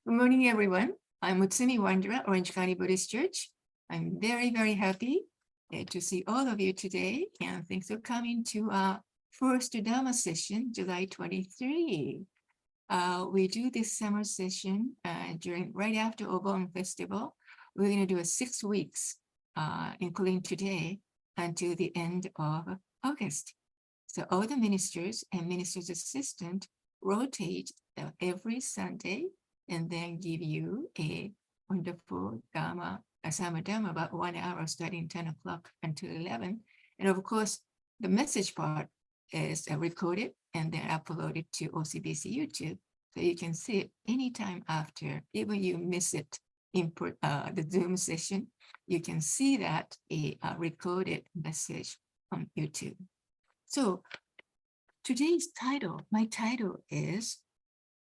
Good morning, everyone. I'm Mutsumi Wandera, Orange County Buddhist Church. I'm very, very happy to see all of you today, and thanks for coming to our first Dharma session, July 23. We do this summer session right after Obon Festival. We're going to do a 6 weeks, including today, until the end of August. So all the ministers and ministers' assistant rotate every Sunday and then give you a wonderful Dharma, a Summer Dharma, about 1 hour starting 10 o'clock until 11. And of course, the message part is recorded and then uploaded to OCBC YouTube. So you can see it anytime after, even you miss it in the Zoom session, you can see that a recorded message on YouTube. So today's title, my title is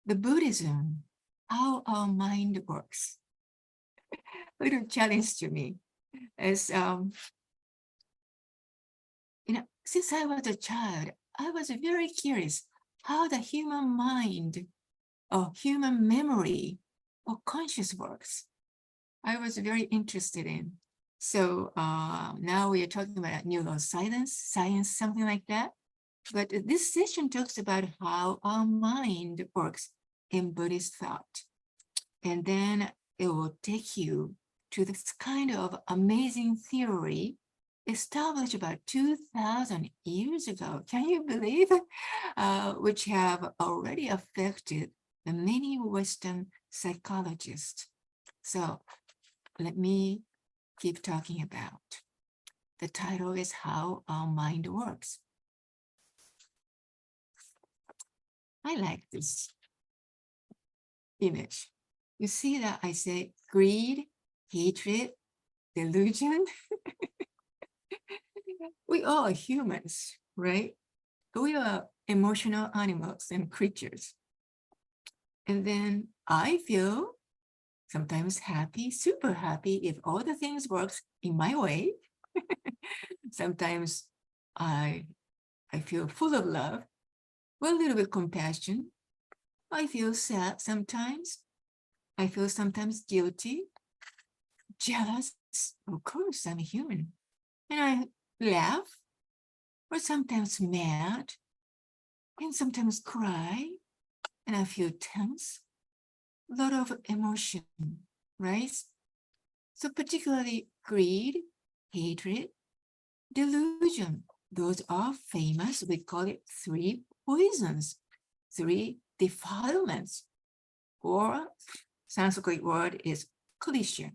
The Buddhism, How Our Mind Works. A little challenge to me is, since I was a child, I was very curious how the human mind or human memory or conscious works. I was very interested in. So now we are talking about neuroscience, science, something like that. But this session talks about how our mind works in Buddhist thought. And then it will take you to this kind of amazing theory established about 2,000 years ago. Can you believe it? Which have already affected the many Western psychologists. So let me keep talking about. The title is How Our Mind Works. I like this image. You see that I say greed, hatred, delusion. We all are humans, right? We are emotional animals and creatures. And then I feel sometimes happy, super happy if all the things works in my way. Sometimes I feel full of love, with a little bit compassion. I feel sad sometimes. I feel sometimes guilty, jealous. Of course, I'm human. And I laugh, or sometimes mad, and sometimes cry, and I feel tense. A lot of emotion, right? So particularly greed, hatred, delusion. Those are famous. We call it 3 poisons, 3 defilements, or Sanskrit word is klesha.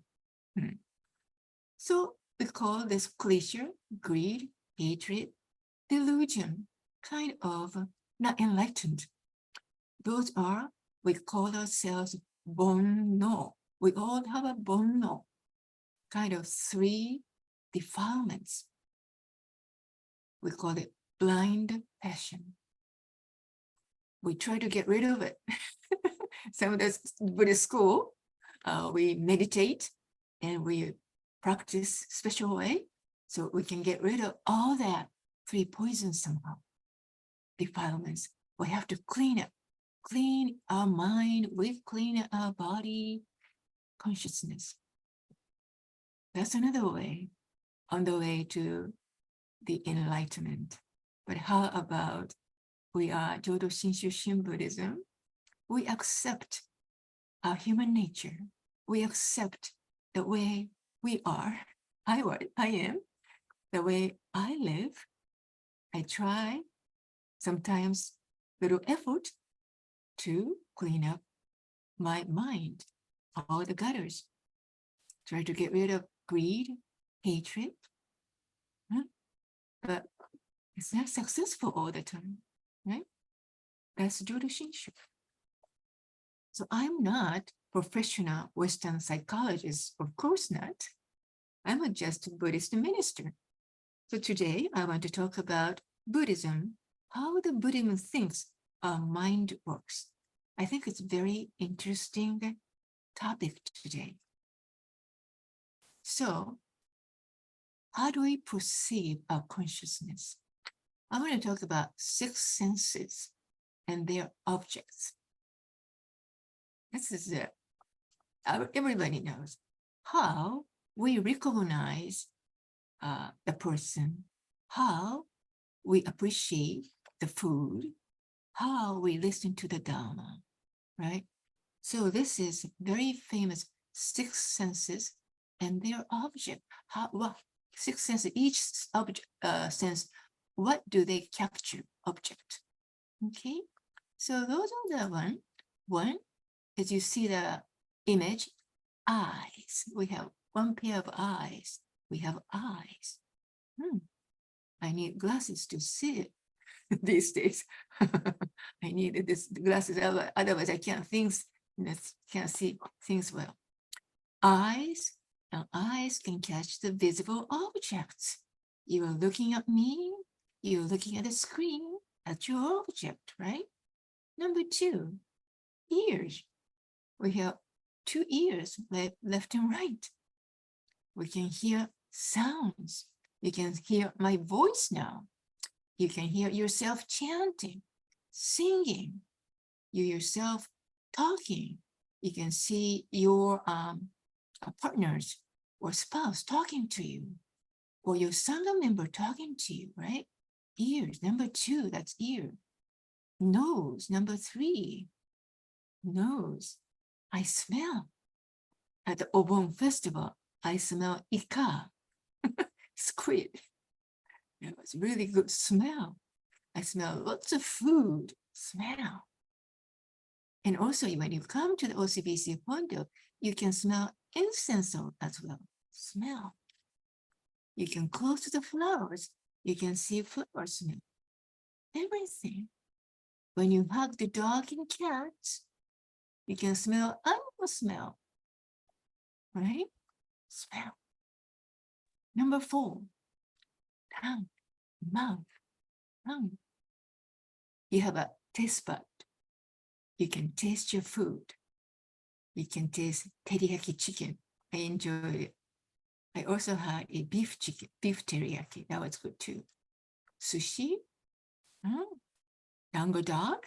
So we call this klesha, greed, hatred, delusion, kind of not enlightened. Those are, we call ourselves bonno. We all have a bonno, kind of 3 defilements. We call it blind passion. We try to get rid of it. Some of the Buddhist school, we meditate and we practice special way so we can get rid of all that 3 poisons somehow, defilements. We have to clean our mind, we clean our body, consciousness. That's another way, on the way to the enlightenment. But how about we are Jodo Shinshu Buddhism? We accept our human nature. We accept the way we are. I am, the way I live. I try, sometimes little effort to clean up my mind, all the gutters. Try to get rid of greed, hatred. But it's not successful all the time, right? That's Jodo Shinshu. So I'm not professional Western psychologist, of course not. I'm just a Buddhist minister. So today I want to talk about Buddhism, how the Buddhism thinks our mind works. I think it's a very interesting topic today. So how do we perceive our consciousness? I want to talk about 6 senses and their objects. This is everybody knows how we recognize the person, how we appreciate the food, how we listen to the Dharma, right? So this is very famous six senses and their object. Six senses, each object sense, what do they capture? Object. Okay, so those are the one. One, as you see the image, eyes. We have one pair of eyes. We have eyes. I need glasses to see it these days. I need this glasses, otherwise I can't see things well. Eyes, and eyes can catch the visible objects. You are looking at me, you're looking at the screen, at your object, right? Number two, ears. We have two ears, left and right. We can hear sounds. You can hear my voice now. You can hear yourself chanting, singing, you yourself talking. You can see your partners or spouse talking to you, or your Sangha member talking to you, right? Ears, number two, that's ear. Nose, number three, nose. I smell. At the Obon festival, I smell ika, squid. It was really good smell. I smell lots of food, smell. And also when you come to the OCBC Hondo, you can smell incense as well, smell. You can close to the flowers, you can see flower smell. Everything. When you hug the dog and cats, you can smell animal smell, right? Smell. Number four, tongue, mouth, tongue. You have a taste bud. You can taste your food. You can taste teriyaki chicken. I enjoy it. I also had a beef teriyaki. That was good too. Sushi, dango dog,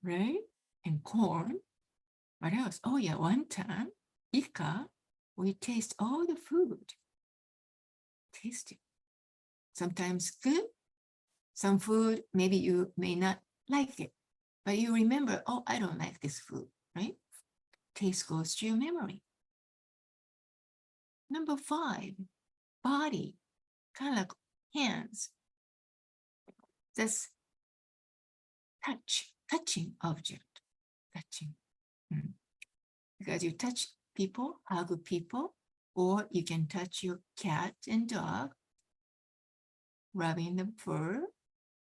right? And corn. What else? Oh yeah, one time, ika, we taste all the food. Taste it. Sometimes good. Some food, maybe you may not like it, but you remember, oh, I don't like this food, right? Taste goes to your memory. Number five, body, kind of like hands. That's touching object, touching. Because you touch people, hug people, or you can touch your cat and dog, rubbing the fur,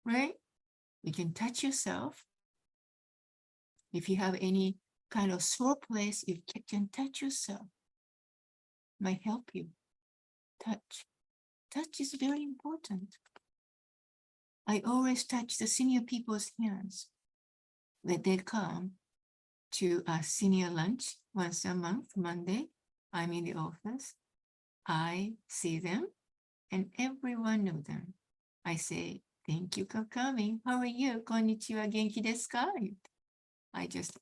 right? You can touch yourself. If you have any kind of sore place, you can touch yourself. Might help you. Touch. Touch is very important. I always touch the senior people's hands when they come to a senior lunch once a month, Monday. I'm in the office. I see them and everyone knows them. I say, thank you for coming. How are you? Konnichiwa, genki desu ka? I just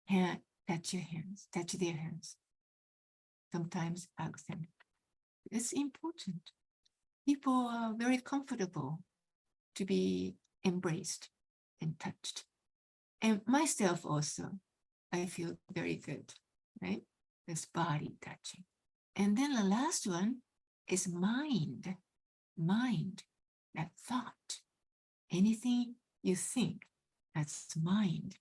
touch your hands, touch their hands. Sometimes hug them. It's important. People are very comfortable to be embraced and touched. And myself also, I feel very good, right? This body touching. And then the last one is mind. Mind, that thought. Anything you think, that's mind.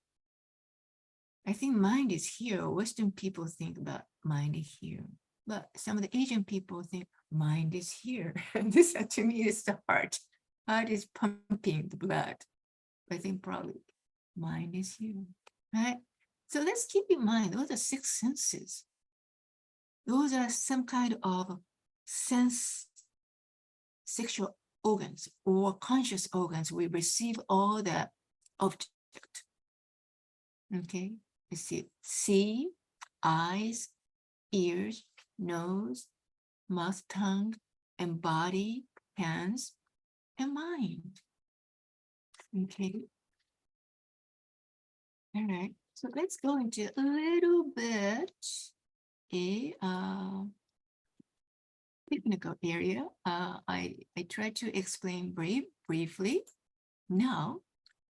I think mind is here. Western people think about mind is here. But some of the Asian people think mind is here. This to me is the heart. Heart is pumping the blood. I think probably mind is here, right? So let's keep in mind, those are six senses. Those are some kind of sexual organs or conscious organs. We receive all the object. Okay, let's see, eyes, ears, nose, mouth, tongue, and body, hands, and mind. Okay. All right. So let's go into a little bit a technical area. I tried to explain briefly. Now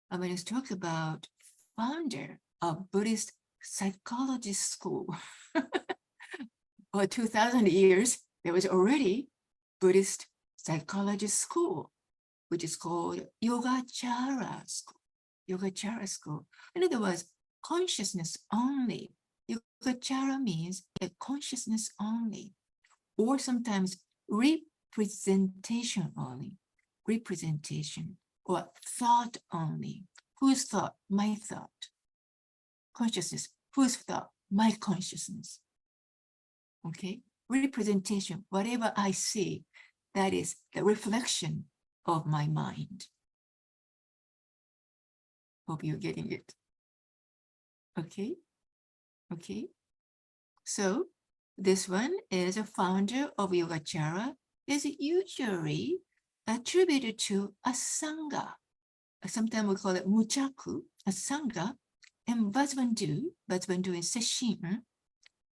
I'm going to talk about founder of Buddhist psychologist school. For 2,000 years, there was already Buddhist psychologist school, which is called Yogacara school. Yogacara school. In other words, consciousness only. Yogacara means a consciousness only, or sometimes representation only. Representation or thought only. Whose thought? My thought. Consciousness. Whose thought? My consciousness. Okay, representation, whatever I see, that is the reflection of my mind. Hope you're getting it. Okay, okay. So this one is a founder of Yogacara, is usually attributed to a Sangha. Sometimes we call it Muchaku, a Sangha, and Vasubandhu is Sesshin,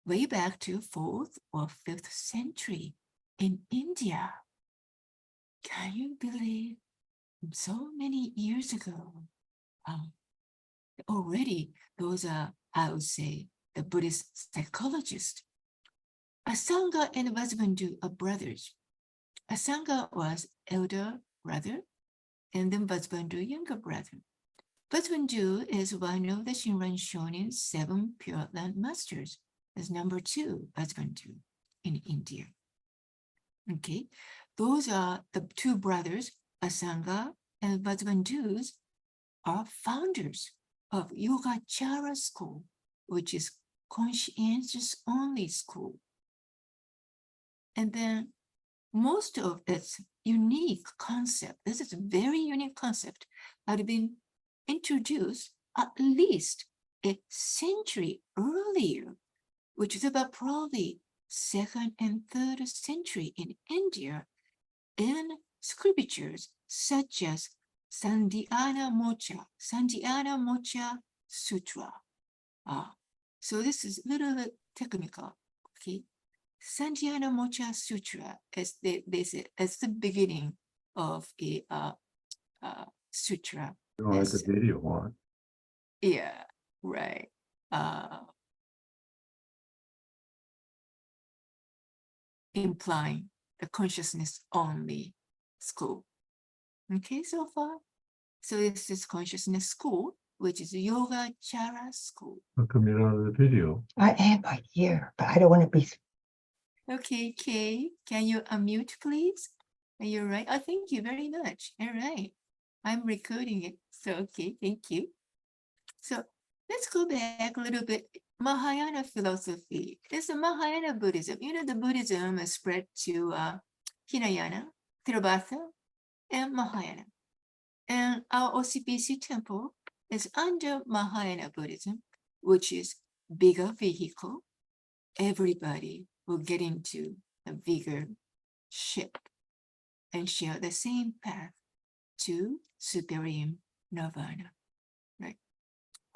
way back to 4th or 5th century in India. Can you believe so many years ago? Already those are, I would say, the Buddhist psychologists. Asanga and Vasubandhu are brothers. Asanga was elder brother, and then Vasubandhu younger brother. Vasubandhu is one of the Shinran Shonin 7 Pure Land Masters. As number 2, Vasubandhu in India. Okay, those are the 2 brothers, Asanga and Vasubandhu, are founders of Yogacara school, which is conscientious only school. And then most of its unique concept, this is a very unique concept, had been introduced at least a century earlier, which is about probably 2nd and 3rd century in India, in scriptures such as Sandhyana Moksha Sutra. So this is a little bit technical, okay? Sandhyana Moksha Sutra, as they say, as the beginning of a sutra. You know, like the video one. Yeah, right. Implying the consciousness only school. Okay, so far. So this is consciousness school, which is Yogacara school. How come you're not in the video? I am right here, but I don't want to be. Okay, Kay, can you unmute, please? Are you right? Oh, thank you very much. All right. I'm recording it. So, okay, thank you. So let's go back a little bit. Mahāyāna philosophy. This is Mahāyāna Buddhism. You know, the Buddhism is spread to Hinayana, Theravada, and Mahāyāna. And our OCBC temple is under Mahāyāna Buddhism, which is bigger vehicle. Everybody will get into a bigger ship and share the same path to superior nirvana, right?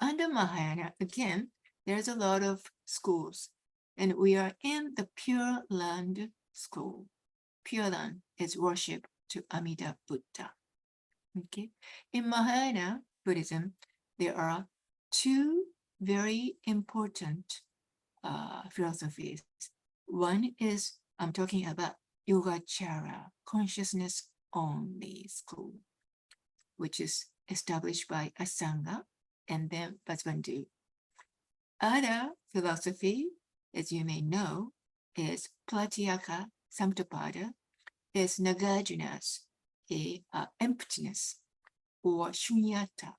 Under Mahāyāna, again, there's a lot of schools, and we are in the Pure Land school. Pure Land is worship to Amida Buddha. Okay, in Mahāyāna Buddhism, there are 2 very important philosophies. One is, I'm talking about Yogacara, consciousness only school, which is established by Asanga and then Vasubandhu. Other philosophy, as you may know, is Pratyeka Samutpada, is Nagarjuna's emptiness, or Shunyata,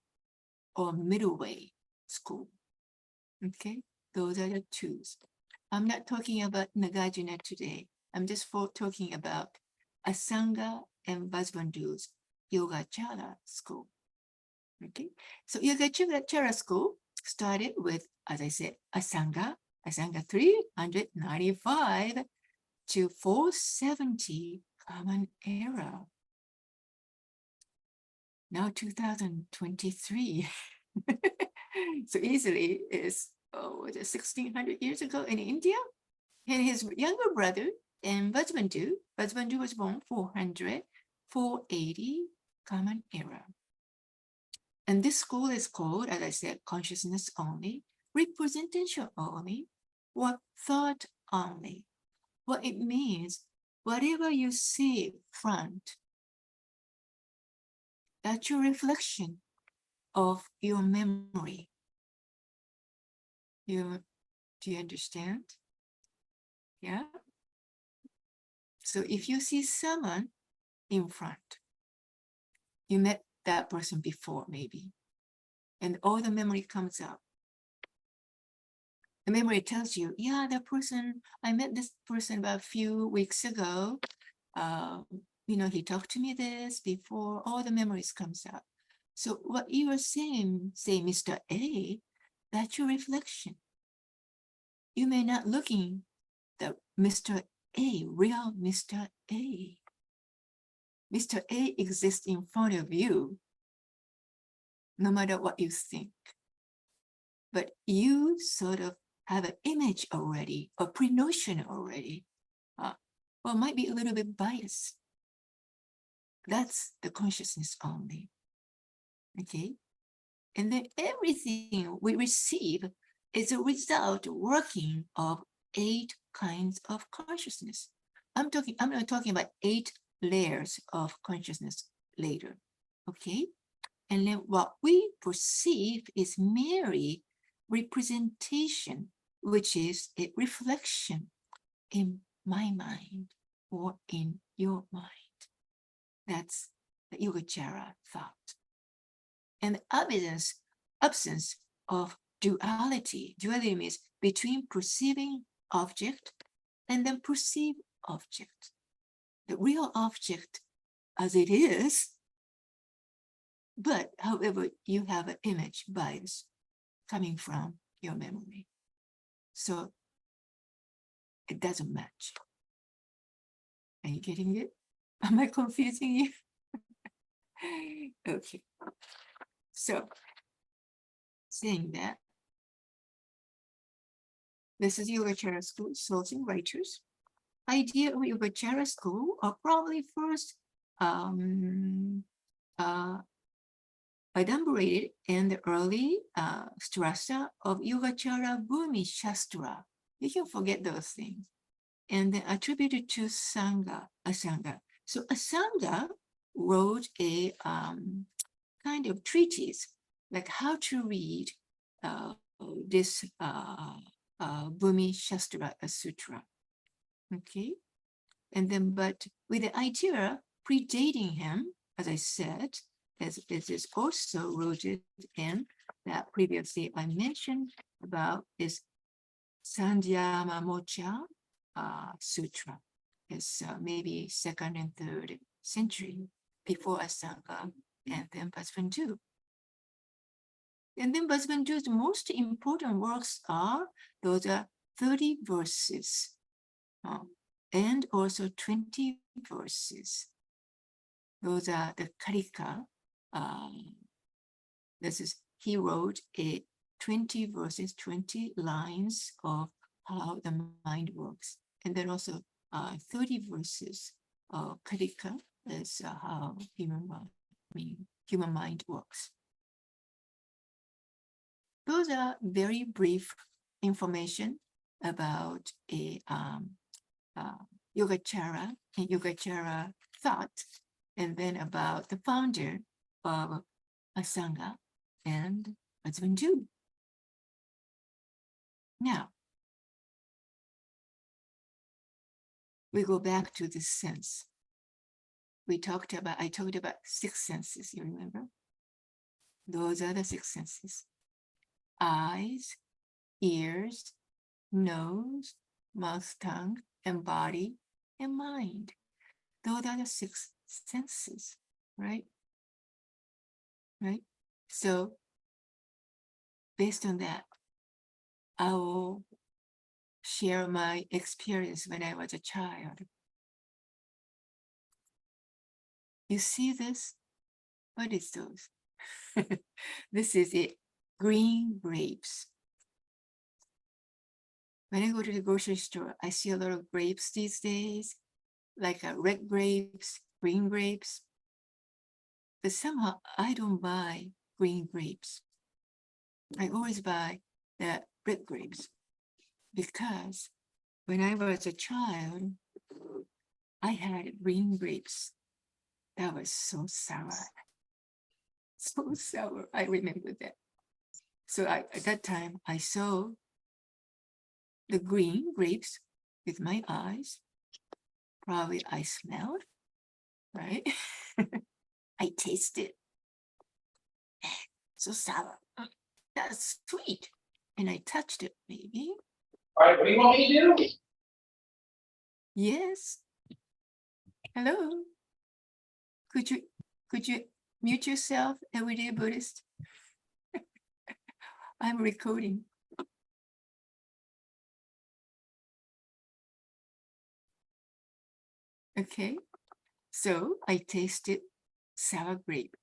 or middle way school. Okay, those are the 2. I'm not talking about Nagarjuna today. I'm just talking about Asanga and Vasubandhu's Yogacara school. Okay, so Yogacara school started with, as I said, Asanga 395 to 470 Common Era. Now 2023. So easily is, was it 1600 years ago in India? And his younger brother and Vasubandhu was born 400, 480 Common Era. And this school is called, as I said, consciousness only, representation only, or thought only. What it means, whatever you see front, that's your reflection of your memory. Do you understand? Yeah. So if you see someone in front, you met that person before maybe, and all the memory comes up. The memory tells you, yeah, that person, I met this person about a few weeks ago. He talked to me this before, all the memories comes up. So what you are saying, say Mr. A, that's your reflection. You may not looking the Mr. A, real Mr. A. Mr. A exists in front of you, no matter what you think. But you sort of have an image already, a pre-notion already. Well, might be a little bit biased. That's the consciousness only. Okay? And then everything we receive is a result working of 8 kinds of consciousness. I'm not talking about 8 layers of consciousness later. Okay? And then what we perceive is merely representation, which is a reflection in my mind or in your mind. That's the Yogacara thought. And the absence of duality. Duality means between perceiving object and then perceived object. The real object as it is, but however, you have an image bias coming from your memory. So it doesn't match. Are you getting it? Am I confusing you? Okay. So saying that, this is Yogacara school, source and writers. Idea of Yogacara school are probably first adumbrated in the early strata of Yogacara Bhumi Shastra. You can forget those things. And then attributed to Asanga. So Asanga wrote a kind of treatise, like how to read this Bhumi Shastra Sutra. Okay. And then, but with the idea predating him, as I said, as is also rooted in that previously I mentioned about this Sandhyama Mocha Sutra. It's maybe 2nd and 3rd century before Asanga, and then Vasubandhu. And then Vasubandhu's most important works are, those are 30 verses and also 20 verses. Those are the Karika. He wrote a 20 verses, 20 lines of how the mind works. And then also 30 verses of Karika is how human mind works. Those are very brief information about a Yogacara and Yogacara thought, and then about the founder of Asanga and Vasubandhu. Now, we go back to this sense. I talked about 6 senses, you remember? Those are the 6 senses. Eyes, ears, nose, mouth, tongue, and body, and mind. Those are the 6 senses, right? Right? So, based on that, I will share my experience when I was a child. You see this? What is those? This is green grapes. When I go to the grocery store, I see a lot of grapes these days, like red grapes, green grapes. But somehow I don't buy green grapes. I always buy the red grapes because when I was a child, I had green grapes. That was so sour. So sour. I remember that. So at that time, I saw the green grapes with my eyes. Probably I smelled, right? I tasted. So sour. That's sweet. And I touched it, maybe. All right, what do you want me to do? Yes. Hello. Could you mute yourself, everyday Buddhist? I'm recording. Okay. So I tasted sour grape.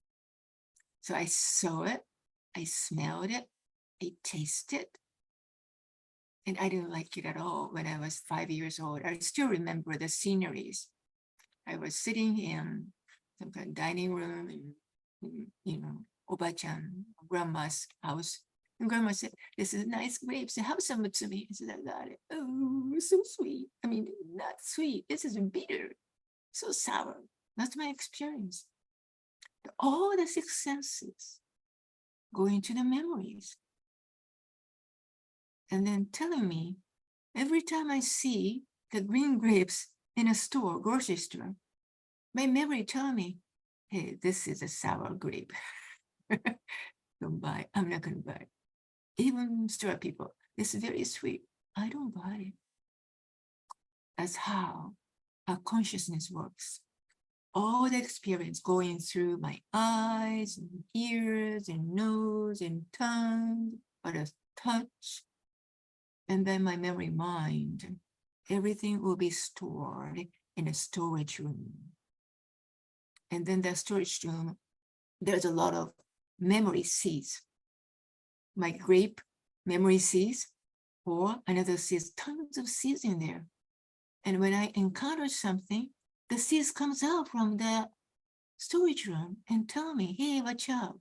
So I saw it, I smelled it, I tasted it. And I didn't like it at all when I was 5 years old. I still remember the sceneries. I was sitting in some kind of dining room in, Oba-chan, grandma's house. And grandma said, "This is nice grapes. Have some to me." I said, "I got it." Oh, so sweet. I mean, not sweet. This is bitter. So sour. That's my experience. All the six senses go into the memories. And then telling me, every time I see the green grapes in a store, grocery store, my memory tell me, hey, this is a sour grape. Don't buy it. I'm not going to buy it. Even store people, this is very sweet. I don't buy it. That's how our consciousness works. All the experience going through my eyes and ears and nose and tongue, or the touch, and then my memory mind, everything will be stored in a storage room. And then that storage room, there's a lot of memory seeds. My grape memory seeds, or another seeds, tons of seeds in there. And when I encounter something, the seeds comes out from the storage room and tell me, hey, watch out.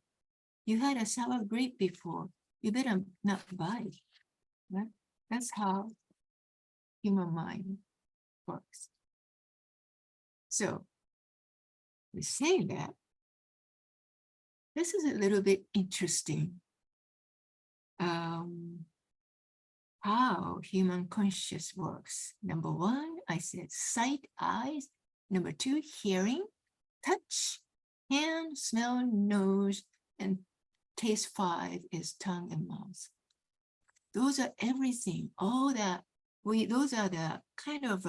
You had a sour grape before. You better not buy it. Right? That's how human mind works. So, we're saying that this is a little bit interesting. How human conscious works. Number one, I said sight, eyes. Number two, hearing, touch, hand, smell, nose, and taste. Five is tongue and mouth. Those are everything. All that those are the kind of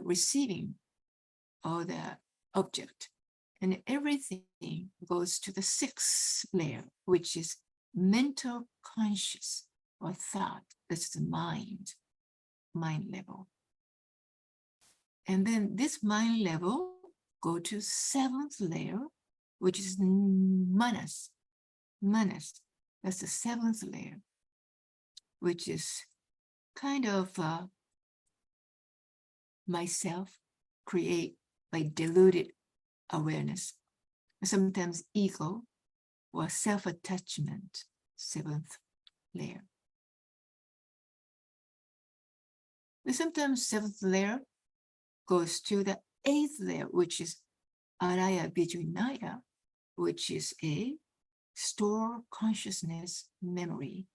receiving all the object, and everything goes to the sixth layer, which is mental conscious or thought. That's the mind level. And then this mind level go to seventh layer, which is manas. Manas, that's the seventh layer, which is kind of myself create by deluded awareness, sometimes ego or self-attachment, seventh layer. But sometimes seventh layer goes to the eighth layer, which is araya vijnaya, which is a store consciousness memory.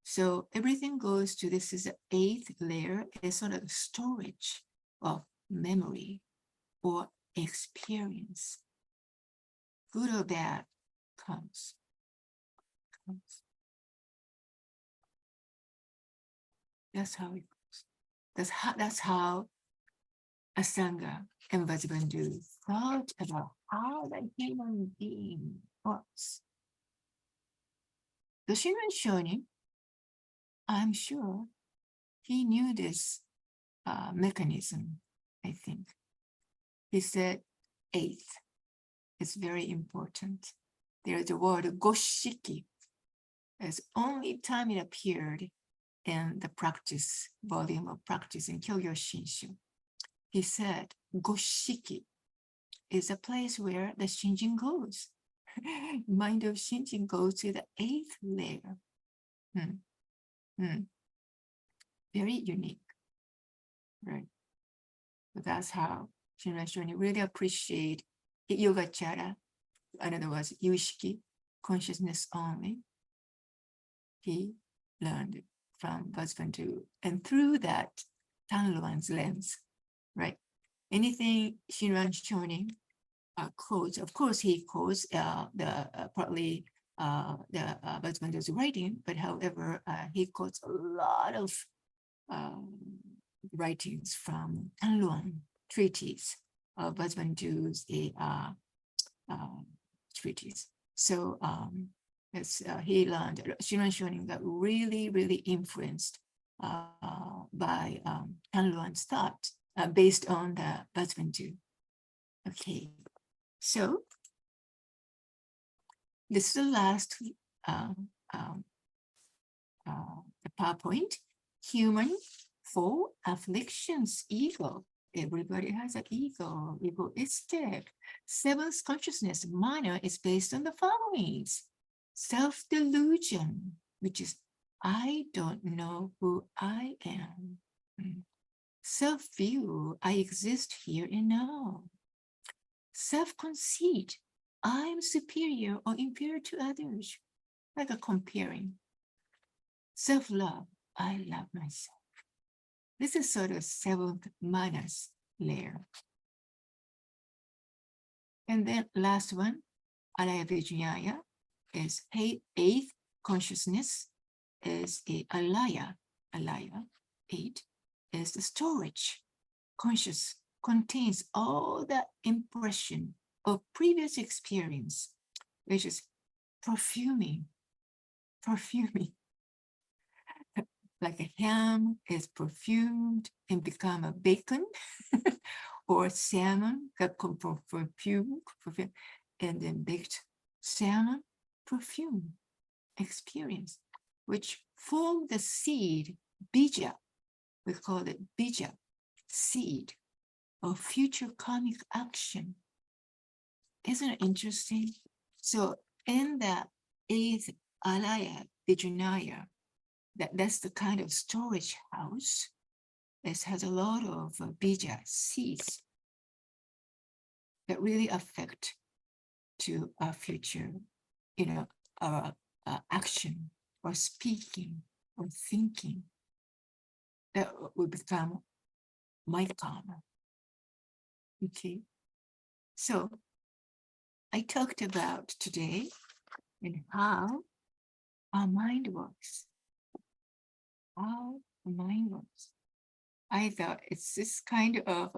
So everything goes to this is the eighth layer. It's sort of storage of memory or experience. Good or bad comes. That's how it goes. That's how Asanga and Vajrabandhu thought about how the human being works. The Shinran Shonin, I'm sure he knew this mechanism, I think. He said eighth. is very important. There is the word goshiki. It's only time it appeared in the practice volume of practice in Kyogyo Shinshu. He said, goshiki is a place where the Shinjin goes. Mind of Shinjin goes to the 8th layer. Very unique, right? So that's how Shinran Shonin really appreciate Yogacara, in other words, Yushiki, consciousness only. He learned from Vasubandhu, and through that, Tanluan's lens, right? Anything Shinran Shonin quotes, of course, he quotes partly the Vasubandhu's writing, but however, he quotes a lot of writings from Tanluan treatise of Vasubandhu's treatise. So he learned, Shinran Shonin got really, really influenced by Tanluan's thought based on the Vasubandhu. Okay, so this is the last PowerPoint. Human 4 afflictions, ego. Everybody has an ego, egoistic. 7th consciousness minor is based on the following: self-delusion, which is I don't know who I am. Self-view, I exist here and now. Self-conceit, I'm superior or inferior to others, like a comparing. Self-love, I love myself. This is sort of 7th manas layer. And then last one, alaya vijnaya, is 8th consciousness, is a alaya, 8 is the storage. Conscious contains all the impression of previous experience, which is perfuming. Like a ham is perfumed and become a bacon, or salmon got perfume, and then baked salmon, perfume, experience, which form the seed, bija. We call it bija, seed of future karmic action. Isn't it interesting? So in the 8th alaya vijnaya, that's the kind of storage house. It has a lot of bija, seeds, that really affect to our future, our action or speaking or thinking. That will become my karma. Okay, so I talked about today and how our mind works. How the mind works. I thought it's this kind of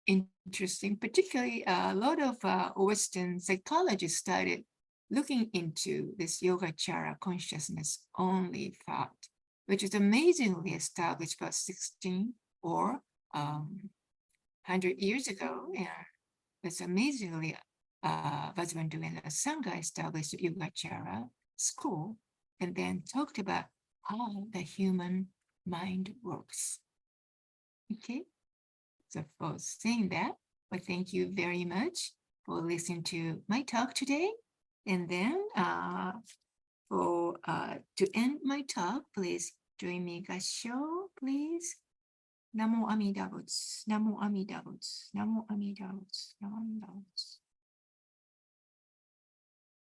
interesting, particularly a lot of Western psychologists started looking into this Yogacara consciousness only thought, which is amazingly established about 16 or 100 years ago. And it's amazingly Vasubandhu and the Sangha established Yogacara school, and then talked about how the human mind works. Okay, so for saying that, well, thank you very much for listening to my talk today. And then to end my talk, please join me Gassho, please. Namo Amida Butsu, Namo Amida Butsu, Namo Amida Butsu, Namo Amida Butsu.